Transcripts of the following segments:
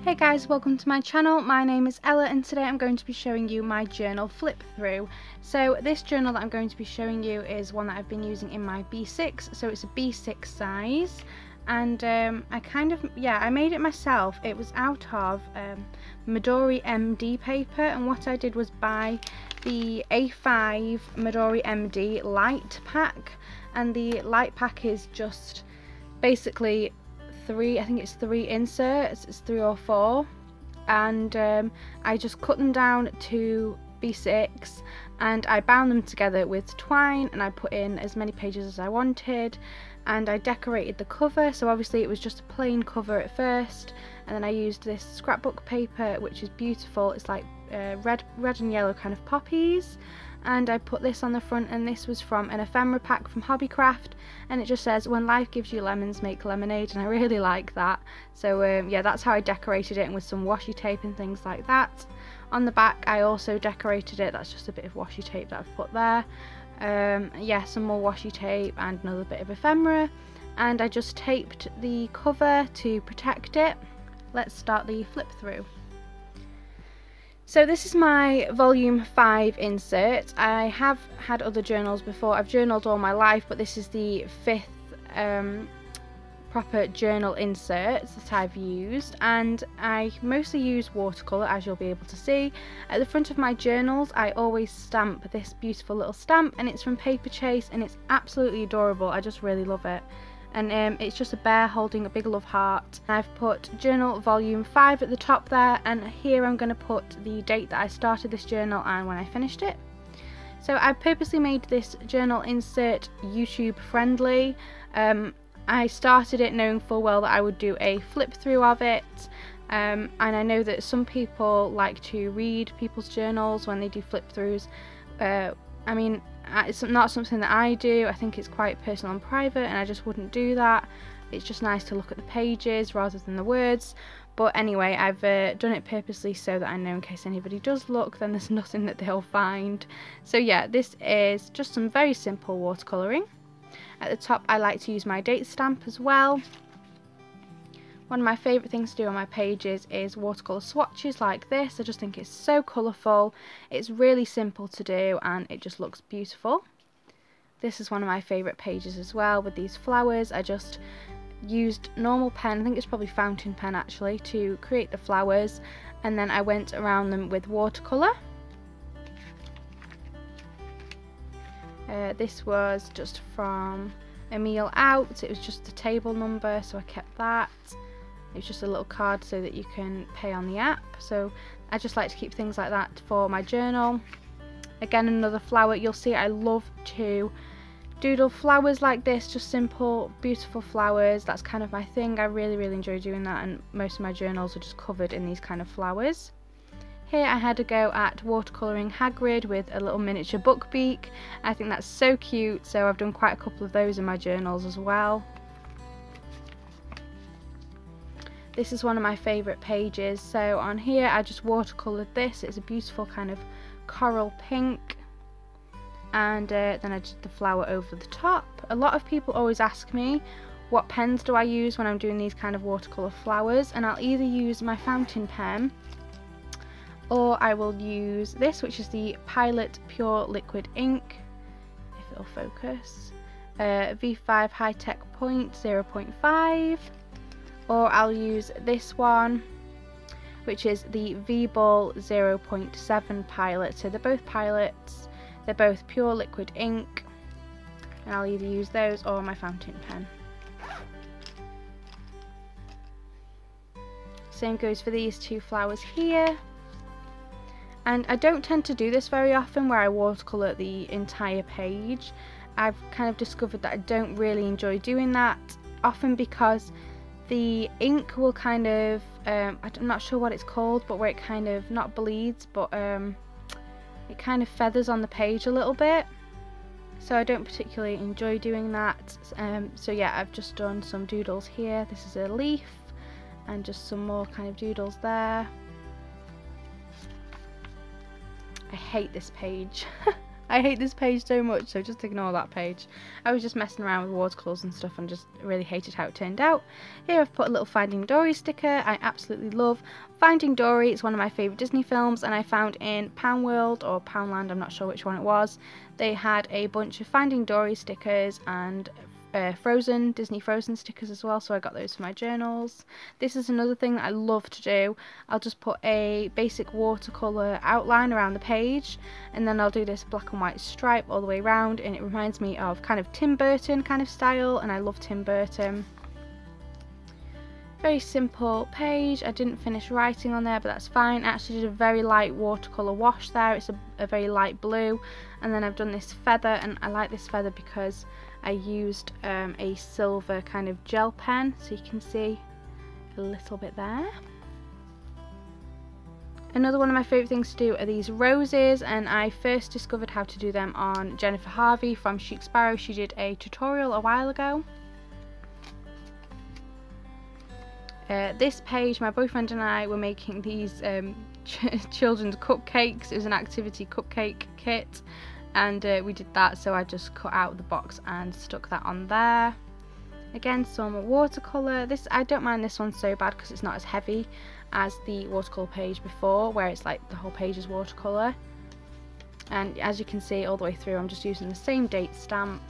Hey guys, welcome to my channel. My name is Ella and today I'm going to be showing you my journal flip through. So this journal that I'm going to be showing you is one that I've been using in my B6, so it's a B6 size, and I made it myself. It was out of Midori MD paper, and what I did was buy the A5 Midori MD light pack, and the light pack is just basically I think it's 3 inserts, it's 3 or 4, and I just cut them down to B6 and I bound them together with twine, and I put in as many pages as I wanted, and I decorated the cover. So obviously it was just a plain cover at first, and then I used this scrapbook paper which is beautiful. It's like red and yellow kind of poppies, and I put this on the front, and this was from an ephemera pack from Hobbycraft, and it just says, "When life gives you lemons, make lemonade," and I really like that. So yeah, that's how I decorated it, and with some washi tape and things like that. On the back I also decorated it, that's just a bit of washi tape that I've put there. Yeah, some more washi tape and another bit of ephemera, and I just taped the cover to protect it. Let's start the flip through. So this is my volume 5 insert. I have had other journals before. I've journaled all my life, but this is the 5th proper journal insert that I've used, and I mostly use watercolour, as you'll be able to see. At the front of my journals I always stamp this beautiful little stamp, and it's from Paper Chase, and it's absolutely adorable. I just really love it. And it's just a bear holding a big love heart. I've put journal volume 5 at the top there, and here I'm going to put the date that I started this journal and when I finished it. So I purposely made this journal insert YouTube friendly. I started it knowing full well that I would do a flip through of it, and I know that some people like to read people's journals when they do flip throughs. I mean, it's not something that I do. I think it's quite personal and private, and I just wouldn't do that. It's just nice to look at the pages rather than the words. But anyway, I've done it purposely so that I know in case anybody does look, then there's nothing that they'll find. So yeah, this is just some very simple watercolouring. At the top I like to use my date stamp as well. One of my favourite things to do on my pages is watercolour swatches like this. I just think it's so colourful, it's really simple to do, and it just looks beautiful. This is one of my favourite pages as well, with these flowers. I just used normal pen, I think it's probably fountain pen actually, to create the flowers, and then I went around them with watercolour. This was just from a meal out. It was just the table number, so I kept that. It's just a little card so that you can pay on the app. So I just like to keep things like that for my journal. Again, another flower. You'll see I love to doodle flowers like this, just simple beautiful flowers. That's kind of my thing. I really enjoy doing that, and most of my journals are just covered in these kind of flowers. Here I had a go at watercolouring Hagrid with a little miniature book beak. I think that's so cute, so I've done quite a couple of those in my journals as well. This is one of my favourite pages. So on here I just watercoloured this. It's a beautiful kind of coral pink, and then I did the flower over the top. A lot of people always ask me what pens do I use when I'm doing these kind of watercolour flowers, and I'll either use my fountain pen, or I will use this, which is the Pilot Pure Liquid Ink, if it'll focus, V5 High Tech Point 0.5, or I'll use this one, which is the V-Ball 0.7 Pilot. So they're both Pilots, they're both pure liquid ink, and I'll either use those or my fountain pen. Same goes for these 2 flowers here. And I don't tend to do this very often, where I watercolour the entire page. I've kind of discovered that I don't really enjoy doing that, often because the ink will kind of, I'm not sure what it's called, but where it kind of, not bleeds, but it kind of feathers on the page a little bit. So I don't particularly enjoy doing that. So yeah, I've just done some doodles here. This is a leaf, and just some more kind of doodles there. I hate this page. I hate this page so much, so just ignore that page. I was just messing around with watercolours and stuff and just really hated how it turned out. Here I've put a little Finding Dory sticker. I absolutely love Finding Dory. It's one of my favourite Disney films, and I found in Pound World or Poundland, I'm not sure which one it was, they had a bunch of Finding Dory stickers and Frozen, Disney Frozen stickers as well, so I got those for my journals. This is another thing that I love to do. I'll just put a basic watercolour outline around the page, and then I'll do this black and white stripe all the way around, and it reminds me of kind of Tim Burton kind of style, and I love Tim Burton. Very simple page. I didn't finish writing on there, but that's fine. I actually did a very light watercolour wash there. It's a very light blue, and then I've done this feather, and I like this feather because I used a silver kind of gel pen, so you can see a little bit there. Another one of my favourite things to do are these roses, and I first discovered how to do them on Jennifer Harvey from Chic Sparrow. She did a tutorial a while ago. This page, my boyfriend and I were making these children's cupcakes. It was an activity cupcake kit, and we did that, so I just cut out the box and stuck that on there. Again, some watercolour. This, I don't mind this one so bad because it's not as heavy as the watercolour page before, where it's like the whole page is watercolour. And as you can see all the way through, I'm just using the same date stamp.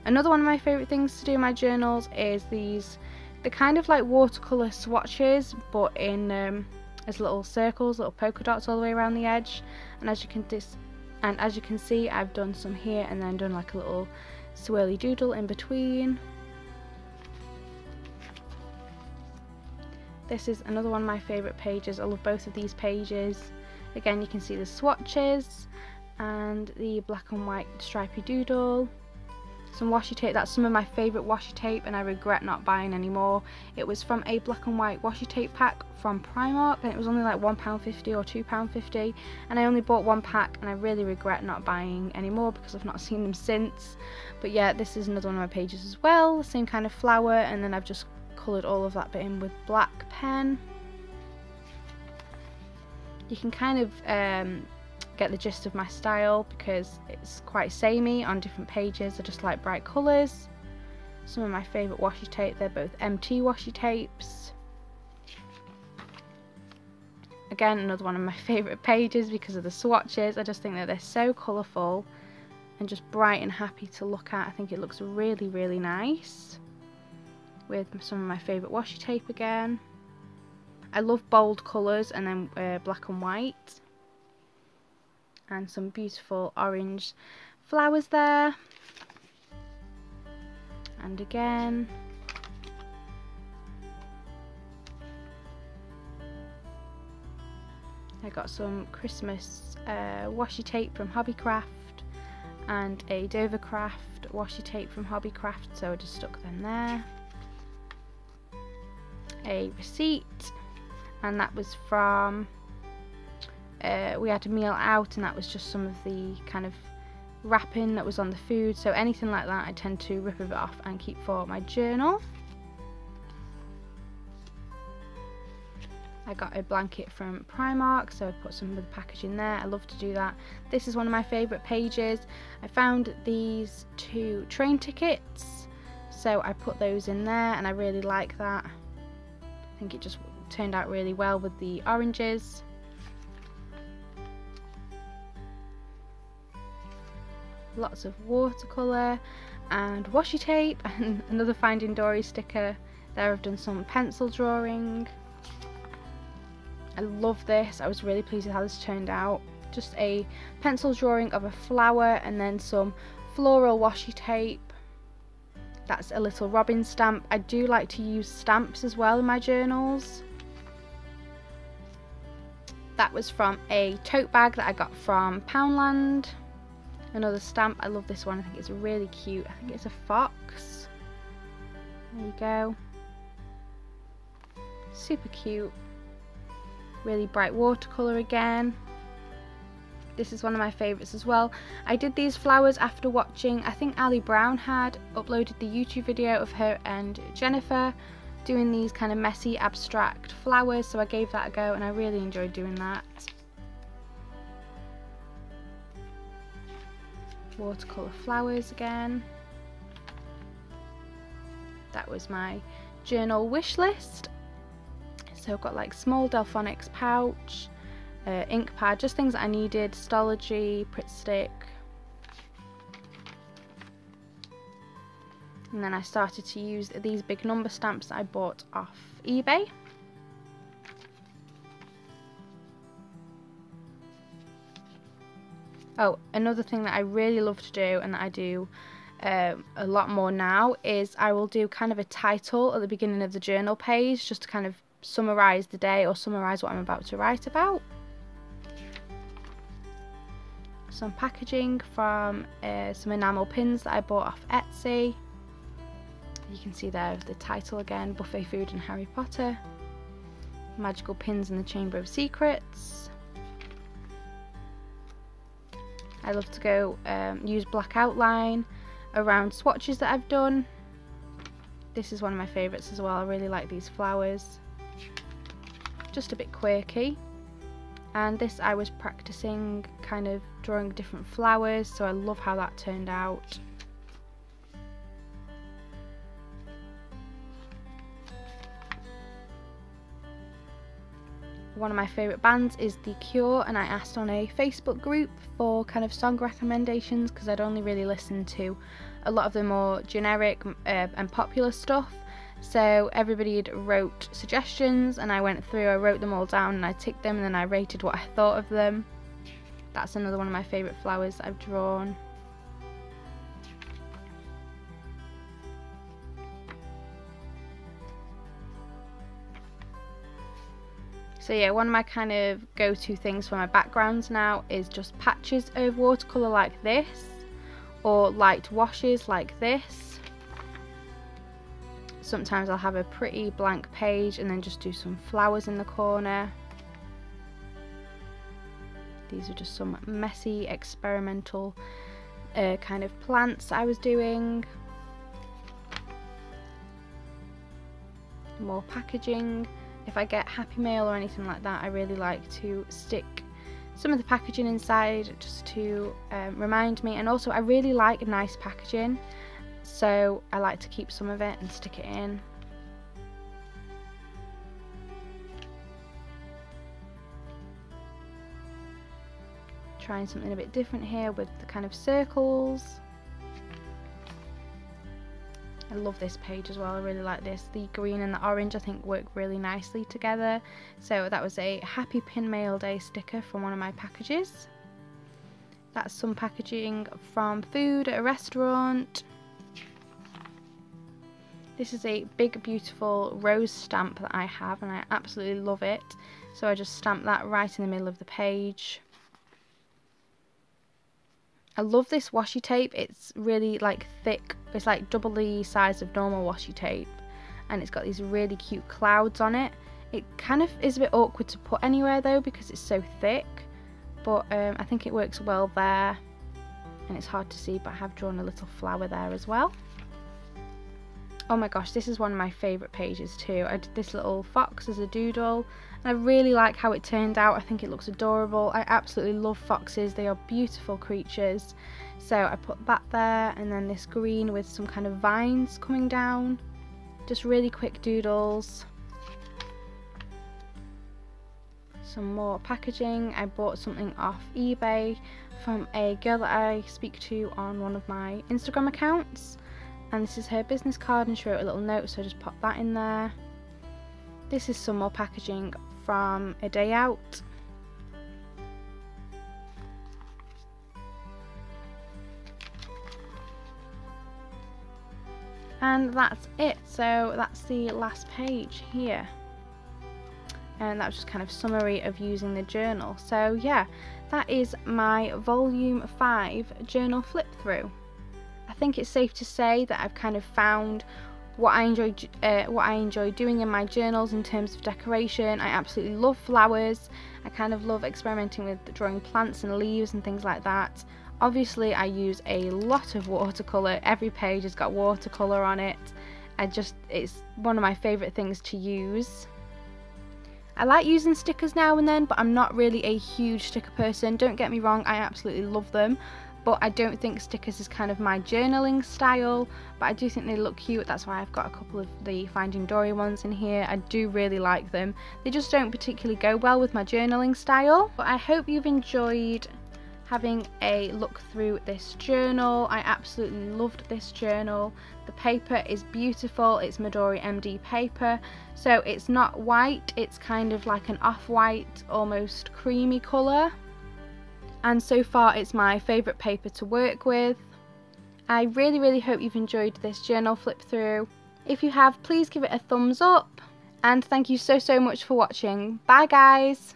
Another one of my favourite things to do in my journals is these, the kind of like watercolour swatches, but in as little circles, little polka dots all the way around the edge. And as you can see, I've done some here and then done like a little swirly doodle in between. This is another one of my favourite pages. I love both of these pages. Again, you can see the swatches and the black and white stripy doodle. Some washi tape. That's some of my favourite washi tape, and I regret not buying any more. It was from a black and white washi tape pack from Primark, and it was only like £1.50 or £2.50, and I only bought one pack, and I really regret not buying any more because I've not seen them since. But yeah, this is another one of my pages as well, same kind of flower, and then I've just coloured all of that bit in with black pen. You can kind of get the gist of my style because it's quite samey on different pages. I just like bright colours. Some of my favourite washi tape, they're both MT washi tapes. Again, another one of my favourite pages because of the swatches. I just think that they're so colourful and just bright and happy to look at. I think it looks really, really nice with some of my favourite washi tape again. I love bold colours, and then black and white. And some beautiful orange flowers there. And again. I got some Christmas washi tape from Hobbycraft and a Dovercraft washi tape from Hobbycraft, so I just stuck them there. A receipt, and that was from we had a meal out, and that was just some of the kind of wrapping that was on the food, so anything like that I tend to rip it off and keep for my journal. I got a blanket from Primark, so I put some of the packaging there. I love to do that. This is one of my favourite pages. I found these 2 train tickets, so I put those in there, and I really like that. I think it just turned out really well with the oranges. Lots of watercolour and washi tape, and another Finding Dory sticker. There I've done some pencil drawing. I love this. I was really pleased with how this turned out. Just a pencil drawing of a flower and then some floral washi tape. That's a little robin stamp. I do like to use stamps as well in my journals. That was from a tote bag that I got from Poundland. Another stamp. I love this one. I think it's really cute. I think it's a fox. There you go. Super cute. Really bright watercolour again. This is one of my favourites as well. I did these flowers after watching, I think Ali Brown had uploaded the YouTube video of her and Jennifer doing these kind of messy abstract flowers, so I gave that a go and I really enjoyed doing that. watercolour flowers again. That was my journal wish list. So I've got like small Delphonics pouch, ink pad, just things that I needed, Stology, Pritt Stick. And then I started to use these big number stamps that I bought off eBay. Oh, another thing that I really love to do, and that I do a lot more now, is I will do kind of a title at the beginning of the journal page just to kind of summarise the day or summarise what I'm about to write about. Some packaging from some enamel pins that I bought off Etsy. You can see there the title again, Buffet Food and Harry Potter. Magical pins in the Chamber of Secrets. I love to go use black outline around swatches that I've done. This is one of my favourites as well. I really like these flowers. Just a bit quirky. And this I was practicing kind of drawing different flowers, so I love how that turned out. One of my favourite bands is The Cure, and I asked on a Facebook group for kind of song recommendations because I'd only really listened to a lot of the more generic and popular stuff. So everybody wrote suggestions and I went through, I wrote them all down and I ticked them and then I rated what I thought of them. That's another one of my favourite flowers that I've drawn. So yeah, one of my kind of go-to things for my backgrounds now is just patches of watercolour like this, or light washes like this. Sometimes I'll have a pretty blank page and then just do some flowers in the corner. These are just some messy experimental kind of plants I was doing. More packaging. If I get Happy Mail or anything like that, I really like to stick some of the packaging inside just to remind me. And also I really like nice packaging, so I like to keep some of it and stick it in. Trying something a bit different here with the kind of circles. I love this page as well, I really like this. The green and the orange I think work really nicely together. So that was a Happy Pin Mail Day sticker from one of my packages. That's some packaging from food at a restaurant. This is a big beautiful rose stamp that I have and I absolutely love it. So I just stamped that right in the middle of the page. I love this washi tape. It's really like thick. It's like double the size of normal washi tape and it's got these really cute clouds on it. It kind of is a bit awkward to put anywhere though because it's so thick, but I think it works well there and it's hard to see, but I have drawn a little flower there as well. Oh my gosh, this is one of my favourite pages too. I did this little fox as a doodle and I really like how it turned out. I think it looks adorable. I absolutely love foxes, they are beautiful creatures. So I put that there and then this green with some kind of vines coming down. Just really quick doodles. Some more packaging. I bought something off eBay from a girl that I speak to on one of my Instagram accounts. And this is her business card and she wrote a little note, so I just popped that in there. This is some more packaging from a day out. And that's it, so that's the last page here. And that was just kind of summary of using the journal. So yeah, that is my volume 5 journal flip through. I think it's safe to say that I've kind of found what I enjoy doing in my journals in terms of decoration. I absolutely love flowers. I kind of love experimenting with drawing plants and leaves and things like that. Obviously I use a lot of watercolour. Every page has got watercolour on it. It's one of my favourite things to use. I like using stickers now and then, but I'm not really a huge sticker person. Don't get me wrong, I absolutely love them. but I don't think stickers is kind of my journaling style, but I do think they look cute. That's why I've got a couple of the Finding Dory ones in here. I do really like them. They just don't particularly go well with my journaling style, but I hope you've enjoyed having a look through this journal. I absolutely loved this journal. The paper is beautiful. It's Midori MD paper, so it's not white, it's kind of like an off-white, almost creamy colour, and so far it's my favourite paper to work with. I really hope you've enjoyed this journal flip through. If you have, please give it a thumbs up, and thank you so much for watching. Bye guys!